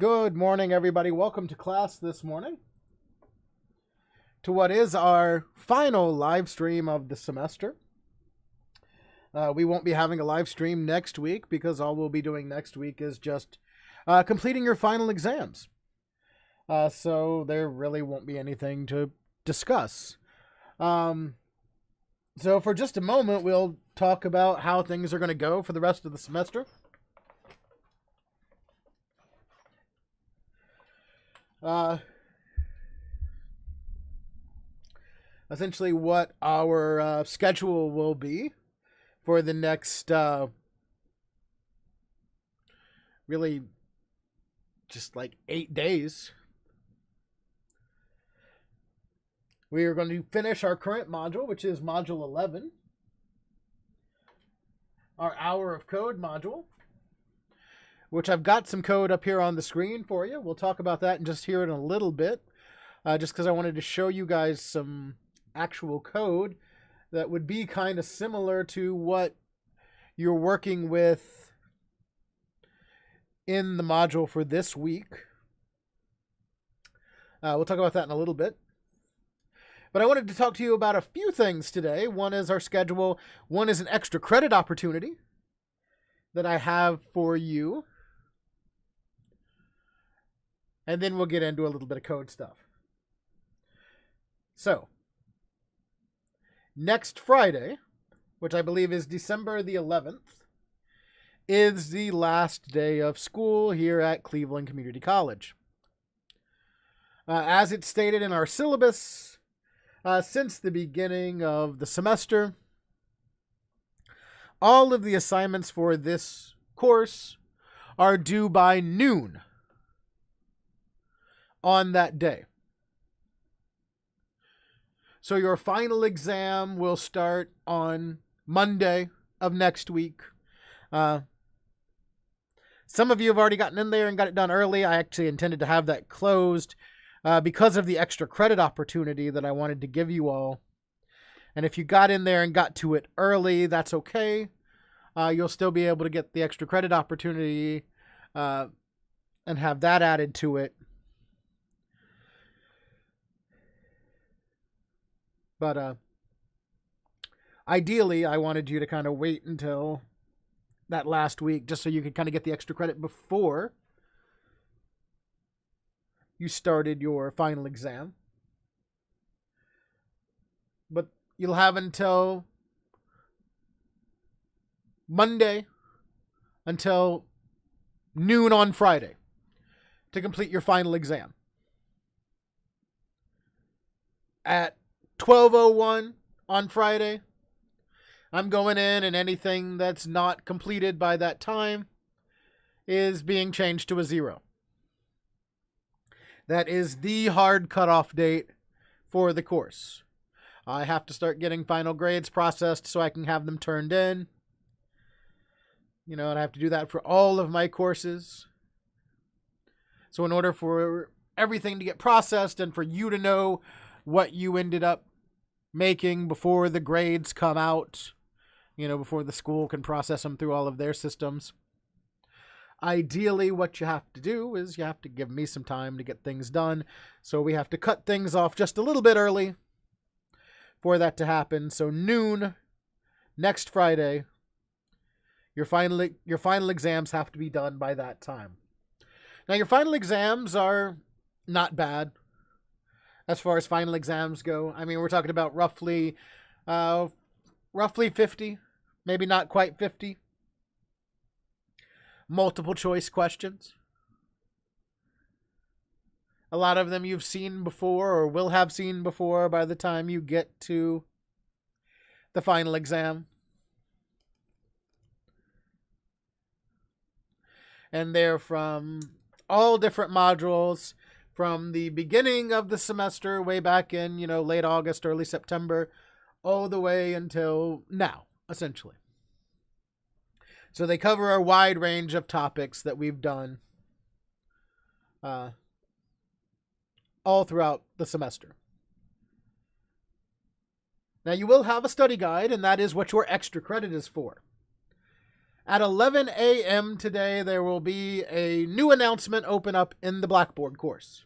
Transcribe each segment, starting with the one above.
Good morning, everybody. Welcome to class this morning, to what is our final live stream of the semester. We won't be having a live stream next week because all we'll be doing next week is just completing your final exams. So there really won't be anything to discuss. So for just a moment, we'll talk about how things are going to go for the rest of the semester. Essentially what our schedule will be for the next really just like 8 days. We are going to finish our current module, which is module 11, our hour of code module, which I've got some code up here on the screen for you. We'll talk about that and just hear it in a little bit, just because I wanted to show you guys some actual code that would be kind of similar to what you're working with in the module for this week. We'll talk about that in a little bit. But I wanted to talk to you about a few things today. One is our schedule. One is an extra credit opportunity that I have for you. And then we'll get into a little bit of code stuff. So, next Friday, which I believe is December the 11th, is the last day of school here at Cleveland Community College. As it's stated in our syllabus, since the beginning of the semester, all of the assignments for this course are due by noon on that day. So your final exam will start on Monday of next week. Some of you have already gotten in there and got it done early. I actually intended to have that closed because of the extra credit opportunity that I wanted to give you all. And if you got in there and got to it early, that's okay. You'll still be able to get the extra credit opportunity and have that added to it. But ideally, I wanted you to kind of wait until that last week just so you could kind of get the extra credit before you started your final exam. But you'll have until Monday, until noon on Friday to complete your final exam. At 12:01 on Friday, I'm going in, and anything that's not completed by that time is being changed to a 0. That is the hard cutoff date for the course. I have to start getting final grades processed so I can have them turned in. And I have to do that for all of my courses. So in order for everything to get processed and for you to know what you ended up making before the grades come out, before the school can process them through all of their systems, ideally what you have to do is you have to give me some time to get things done. So we have to cut things off just a little bit early for that to happen. So noon next Friday, your final exams have to be done by that time. Now your final exams are not bad as far as final exams go. I mean, we're talking about roughly 50, maybe not quite 50 multiple choice questions. A lot of them you've seen before or will have seen before by the time you get to the final exam. And they're from all different modules, from the beginning of the semester, way back in, late August, early September, all the way until now, essentially. So they cover a wide range of topics that we've done all throughout the semester. Now you will have a study guide, and that is what your extra credit is for. At 11 a.m. today, there will be a new announcement open up in the Blackboard course.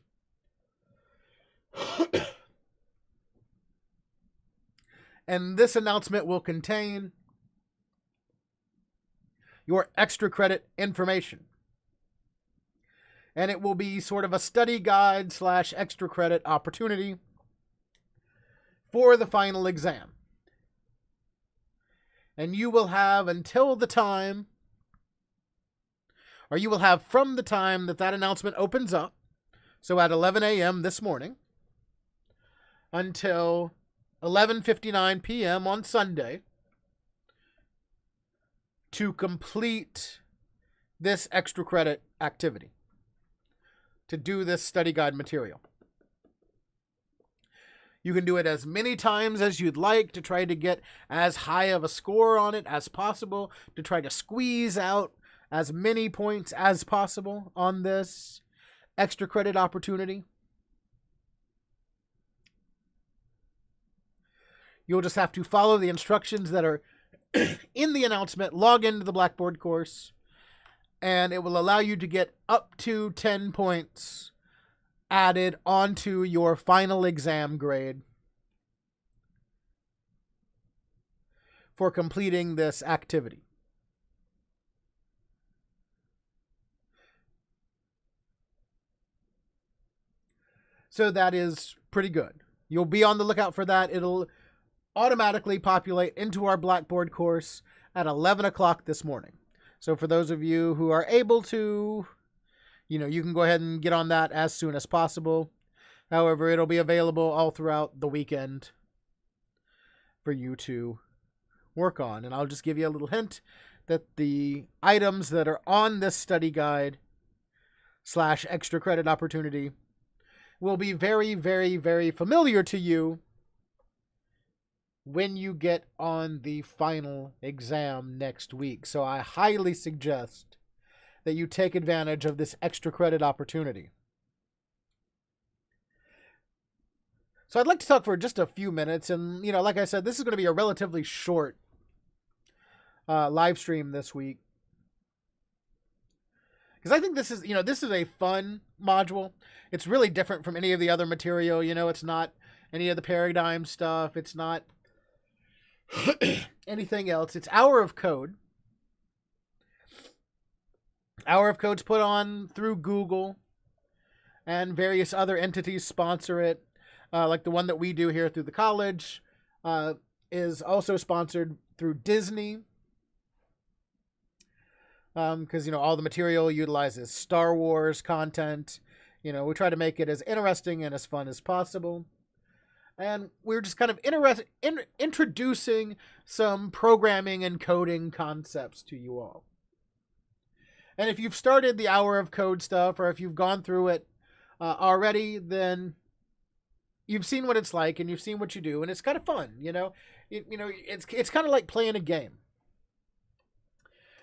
And this announcement will contain your extra credit information. And it will be sort of a study guide / extra credit opportunity for the final exam. And you will have until the time, or you will have from the time that announcement opens up, so at 11 a.m. this morning, until 11:59 p.m. on Sunday, to complete this extra credit activity, to do this study guide material. You can do it as many times as you'd like to try to get as high of a score on it as possible, to try to squeeze out as many points as possible on this extra credit opportunity. You'll just have to follow the instructions that are in the announcement, log into the Blackboard course, and it will allow you to get up to 10 points added onto your final exam grade for completing this activity. So that is pretty good. You'll be on the lookout for that. It'll automatically populate into our Blackboard course at 11 o'clock this morning. So for those of you who are able to, you can go ahead and get on that as soon as possible. However, it'll be available all throughout the weekend for you to work on. And I'll just give you a little hint that the items that are on this study guide / extra credit opportunity will be very, very, very familiar to you when you get on the final exam next week. So I highly suggest that you take advantage of this extra credit opportunity. So I'd like to talk for just a few minutes, and like I said, this is going to be a relatively short live stream this week, because I think this is a fun module. It's really different from any of the other material. It's not any of the paradigm stuff. It's not anything else. It's Hour of Code. Hour of Code's put on through Google, and various other entities sponsor it. Like the one that we do here through the college is also sponsored through Disney. Because, all the material utilizes Star Wars content. We try to make it as interesting and as fun as possible. And we're just kind of introducing some programming and coding concepts to you all. And if you've started the Hour of Code stuff, or if you've gone through it already, then you've seen what it's like, and you've seen what you do, and it's kind of fun. It's kind of like playing a game.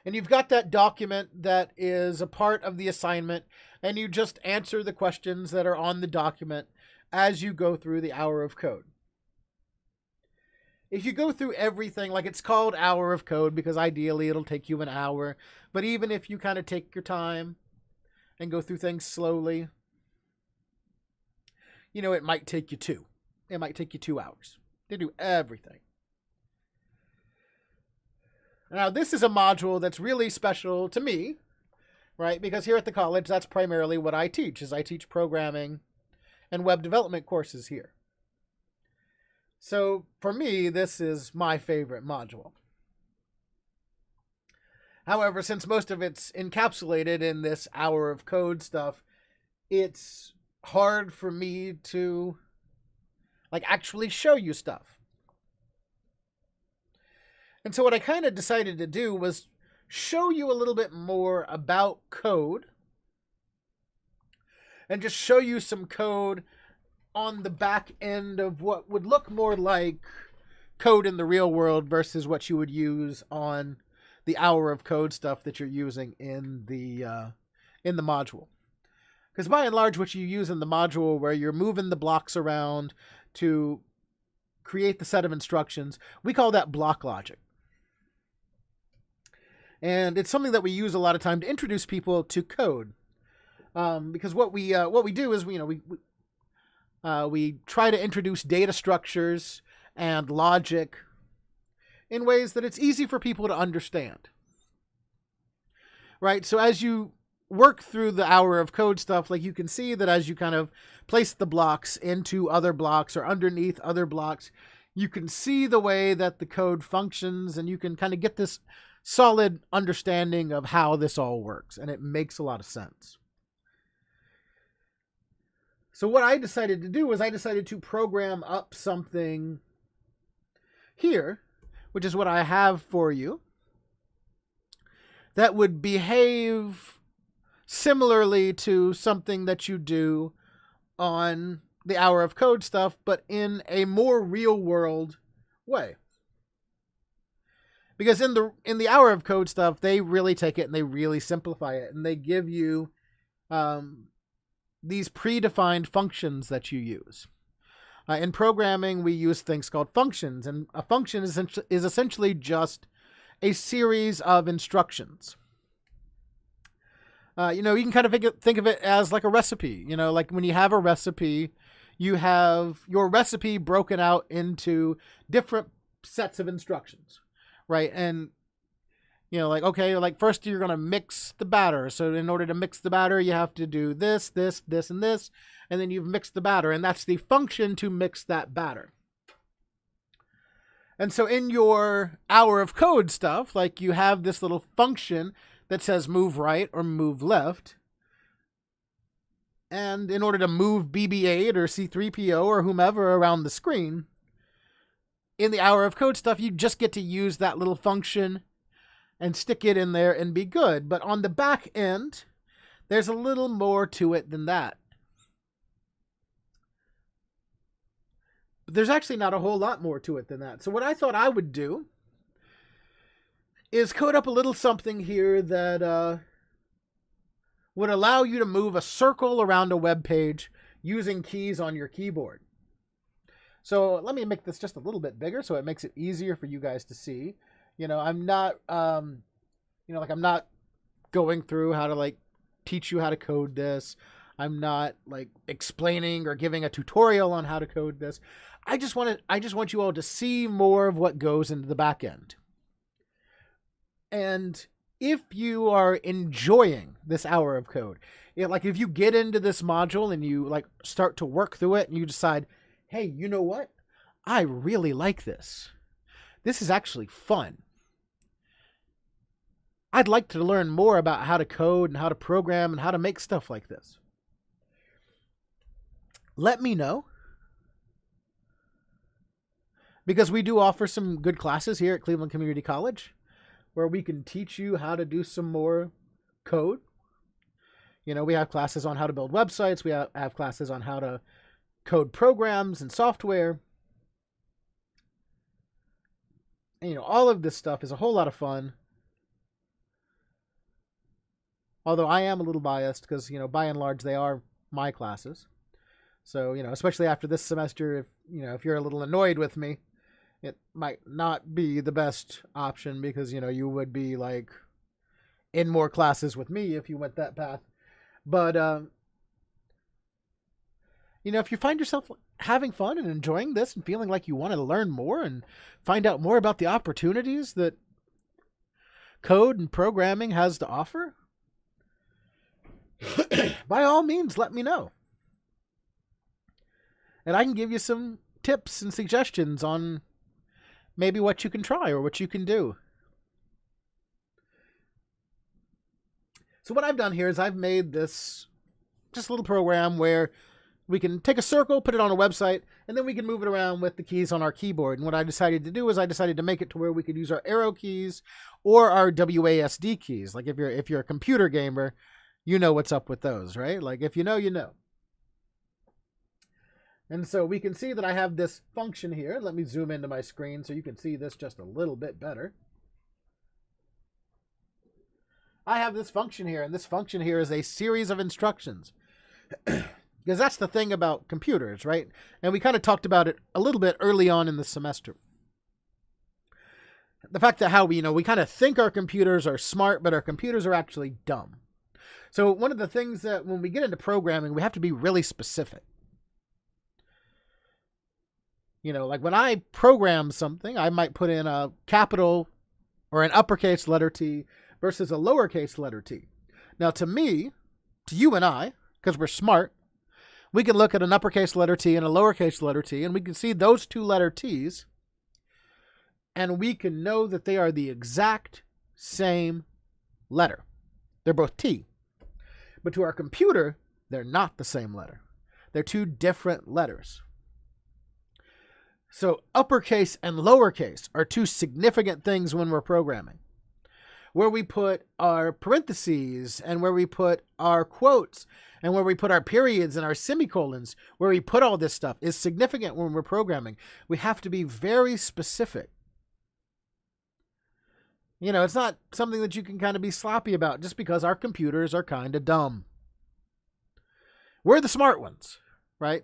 And you've got that document that is a part of the assignment, and you just answer the questions that are on the document as you go through the Hour of Code. If you go through everything, like it's called Hour of Code because ideally it'll take you an hour, but even if you kind of take your time and go through things slowly, it might take you 2. It might take you 2 hours to do everything. Now, this is a module that's really special to me, right? Because here at the college, that's primarily what I teach, is I teach programming and web development courses here. So for me, this is my favorite module. However, since most of it's encapsulated in this Hour of Code stuff, it's hard for me to actually show you stuff. And so what I kind of decided to do was show you a little bit more about code, and just show you some code on the back end of what would look more like code in the real world versus what you would use on the Hour of Code stuff that you're using in the module. Because by and large, what you use in the module, where you're moving the blocks around to create the set of instructions, we call that block logic. And it's something that we use a lot of time to introduce people to code. Because what we do is we try to introduce data structures and logic in ways that it's easy for people to understand. Right? So as you work through the hour of code stuff, like you can see that as you kind of place the blocks into other blocks or underneath other blocks, you can see the way that the code functions, and you can kind of get this solid understanding of how this all works, and it makes a lot of sense. So what I decided to do was I decided to program up something here, which is what I have for you, that would behave similarly to something that you do on the hour of code stuff, but in a more real world way. Because in the hour of code stuff, they really take it and they really simplify it, and they give you these predefined functions that you use. In programming, we use things called functions, and a function is essentially just a series of instructions. You can kind of think of it as like a recipe. Like when you have a recipe, you have your recipe broken out into different sets of instructions, right? And, like first you're going to mix the batter. So in order to mix the batter, you have to do this, this, this, and this. And then you've mixed the batter, and that's the function to mix that batter. And so in your hour of code stuff, like you have this little function that says move right or move left. And in order to move BB-8 or C-3PO or whomever around the screen, in the hour of code stuff, you just get to use that little function and stick it in there and be good. But on the back end, there's a little more to it than that. But there's actually not a whole lot more to it than that. So what I thought I would do is code up a little something here that would allow you to move a circle around a web page using keys on your keyboard. So let me make this just a little bit bigger so it makes it easier for you guys to see. I'm not, I'm not going through how to teach you how to code this. I'm not explaining or giving a tutorial on how to code this. I just want you all to see more of what goes into the back end. And if you are enjoying this hour of code, if you get into this module and you start to work through it and you decide, hey, you know what? I really like this. This is actually fun. I'd like to learn more about how to code and how to program and how to make stuff like this. Let me know. Because we do offer some good classes here at Cleveland Community College, where we can teach you how to do some more code. We have classes on how to build websites. We have classes on how to code programs and software. And, all of this stuff is a whole lot of fun. Although I am a little biased because, by and large, they are my classes. So, especially after this semester, if you're a little annoyed with me, it might not be the best option because, you would be in more classes with me if you went that path. But, if you find yourself having fun and enjoying this and feeling like you want to learn more and find out more about the opportunities that code and programming has to offer, by all means, let me know. And I can give you some tips and suggestions on maybe what you can try or what you can do. So what I've done here is I've made this just a little program where we can take a circle, put it on a website, and then we can move it around with the keys on our keyboard. And what I decided to do is I decided to make it to where we could use our arrow keys or our WASD keys. If you're a computer gamer, you know what's up with those, right? If you know, you know. And so we can see that I have this function here. Let me zoom into my screen so you can see this just a little bit better. I have this function here, and this function here is a series of instructions. Because that's the thing about computers, right? And we kind of talked about it a little bit early on in the semester. the fact that how we kind of think our computers are smart, but our computers are actually dumb. So one of the things that when we get into programming, we have to be really specific. Like when I program something, I might put in a capital or an uppercase letter T versus a lowercase letter t. Now to me, to you and I, because we're smart, we can look at an uppercase letter T and a lowercase letter t, and we can see those two letter T's, and we can know that they are the exact same letter. They're both T. But to our computer, they're not the same letter. They're two different letters. So uppercase and lowercase are two significant things when we're programming. Where we put our parentheses and where we put our quotes and where we put our periods and our semicolons, where we put all this stuff is significant when we're programming. We have to be very specific. It's not something that you can kind of be sloppy about just because our computers are kind of dumb. We're the smart ones, right?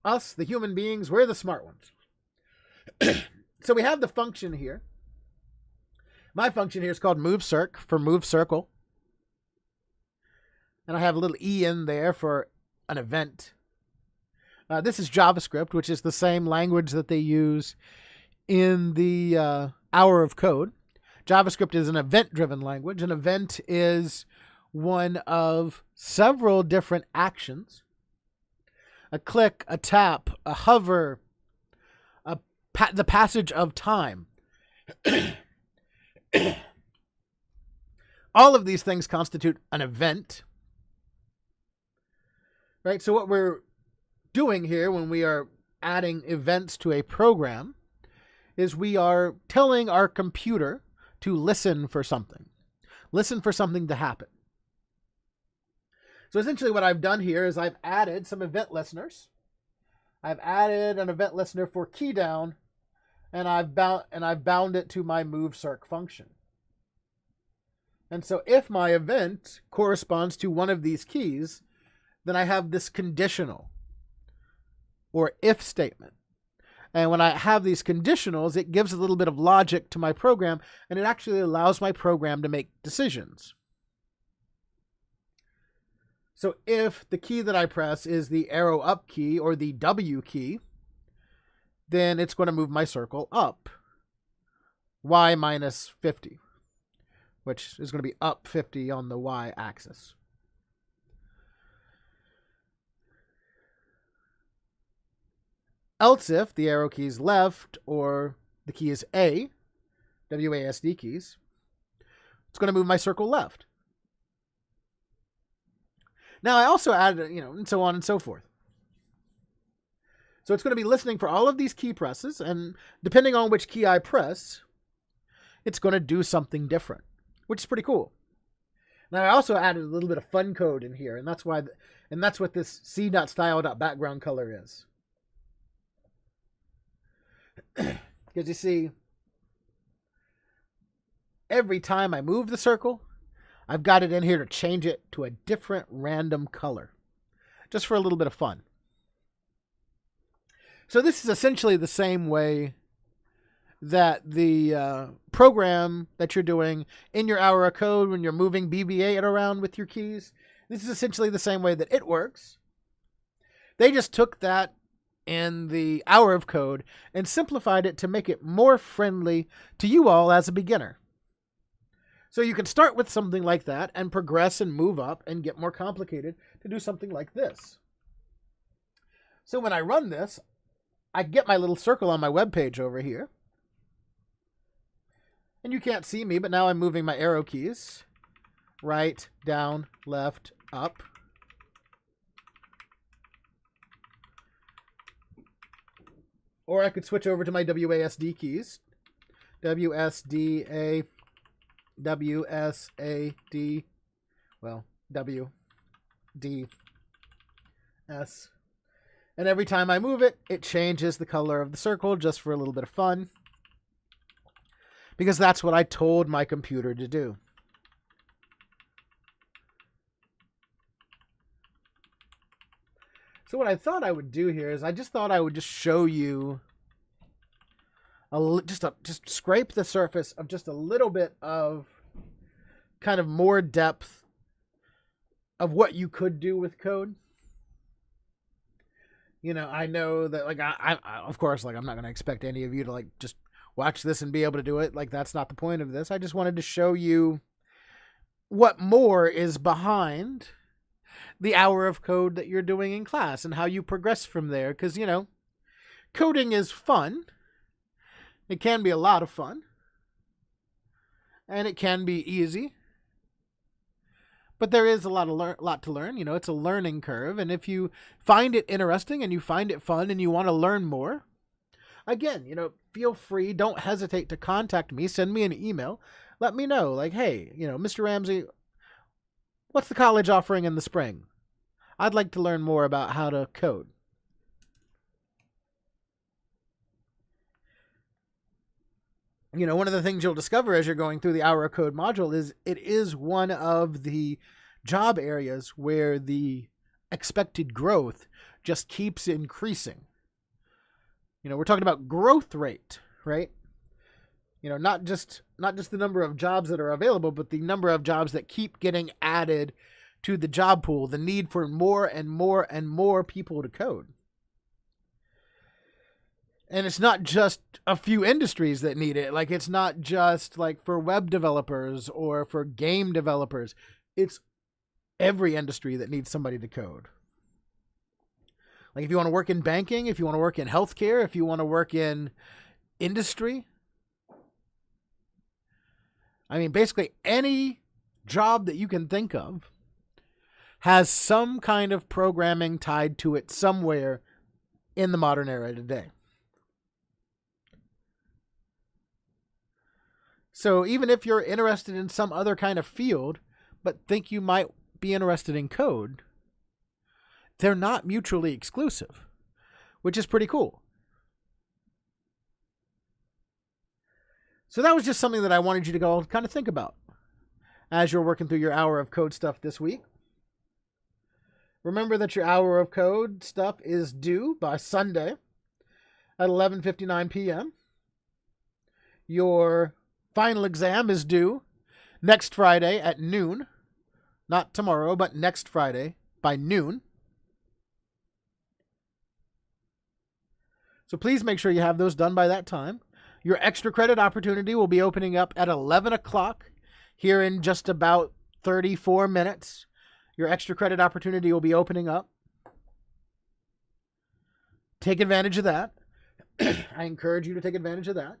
Us, the human beings, we're the smart ones. So we have the function here. My function here is called moveCirc for move circle. And I have a little E in there for an event. This is JavaScript, which is the same language that they use in the hour of code. JavaScript is an event-driven language. An event is one of several different actions. A click, a tap, a hover, the passage of time. All of these things constitute an event. Right? So what we're doing here when we are adding events to a program is we are telling our computer to listen for something. Listen for something to happen. So essentially what I've done here is I've added some event listeners. I've added an event listener for key down, and I've bound it to my moveCirc function. And so if my event corresponds to one of these keys, then I have this conditional or if statement. And when I have these conditionals, it gives a little bit of logic to my program, and it actually allows my program to make decisions. So if the key that I press is the arrow up key or the W key, then it's going to move my circle up y minus 50, which is going to be up 50 on the y axis. Else if the arrow key is left or the key is A, WASD keys, it's going to move my circle left. Now I also added, and so on and so forth. So it's going to be listening for all of these key presses, and depending on which key I press, it's going to do something different, which is pretty cool. Now I also added a little bit of fun code in here, and that's what this c.style.background color is. Because you see, every time I move the circle, I've got it in here to change it to a different random color, just for a little bit of fun. So this is essentially the same way that the program that you're doing in your hour of code when you're moving BB-8 around with your keys. This is essentially the same way that it works. They just took that in the hour of code and simplified it to make it more friendly to you all as a beginner. So you can start with something like that and progress and move up and get more complicated to do something like this. So when I run this, I get my little circle on my web page over here. And you can't see me, but now I'm moving my arrow keys. Right, down, left, up. Or I could switch over to my WASD keys. WSDA, WSAD, well, W, D, S. And every time I move it, it changes the color of the circle just for a little bit of fun. Because that's what I told my computer to do. So what I thought I would do here is I just thought I would just show you just scrape the surface of just a little bit of kind of more depth of what you could do with code. You know, I know that, like, I of course, like, I'm not going to expect any of you to, like, just watch this and be able to do it. Like, that's not the point of this. I just wanted to show you what more is behind the hour of code that you're doing in class and how you progress from there. Because, you know, coding is fun. It can be a lot of fun. And it can be easy. But there is a lot to learn. You know, it's a learning curve. And if you find it interesting and you find it fun and you want to learn more, again, you know, feel free. Don't hesitate to contact me. Send me an email. Let me know, like, hey, you know, Mr. Ramsey, what's the college offering in the spring? I'd like to learn more about how to code. You know, one of the things you'll discover as you're going through the Hour of Code module is it is one of the job areas where the expected growth just keeps increasing. You know, we're talking about growth rate, right? You know, not just the number of jobs that are available, but the number of jobs that keep getting added to the job pool, the need for more and more and more people to code. And it's not just a few industries that need it. Like, it's not just like for web developers or for game developers. It's every industry that needs somebody to code. Like, if you want to work in banking, if you want to work in healthcare, if you want to work in industry, I mean, basically any job that you can think of has some kind of programming tied to it somewhere in the modern era today. So even if you're interested in some other kind of field, but think you might be interested in code, they're not mutually exclusive, which is pretty cool. So that was just something that I wanted you to go kind of think about as you're working through your hour of code stuff this week. Remember that your hour of code stuff is due by Sunday at 11:59 p.m. Your final exam is due next Friday at noon. Not tomorrow, but next Friday by noon. So please make sure you have those done by that time. Your extra credit opportunity will be opening up at 11 o'clock here in just about 34 minutes. Your extra credit opportunity will be opening up. Take advantage of that. I encourage you to take advantage of that.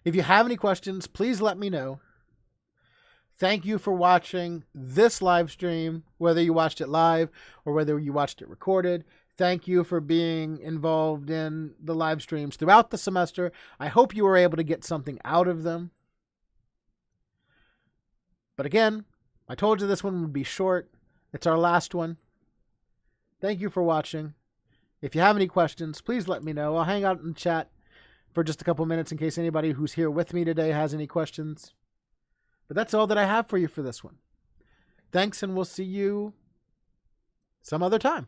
If you have any questions, please let me know. Thank you for watching this live stream, whether you watched it live or whether you watched it recorded. Thank you for being involved in the live streams throughout the semester. I hope you were able to get something out of them. But again, I told you this one would be short. It's our last one. Thank you for watching. If you have any questions, please let me know. I'll hang out in the chat for just a couple minutes in case anybody who's here with me today has any questions. But that's all that I have for you for this one. Thanks, and we'll see you some other time.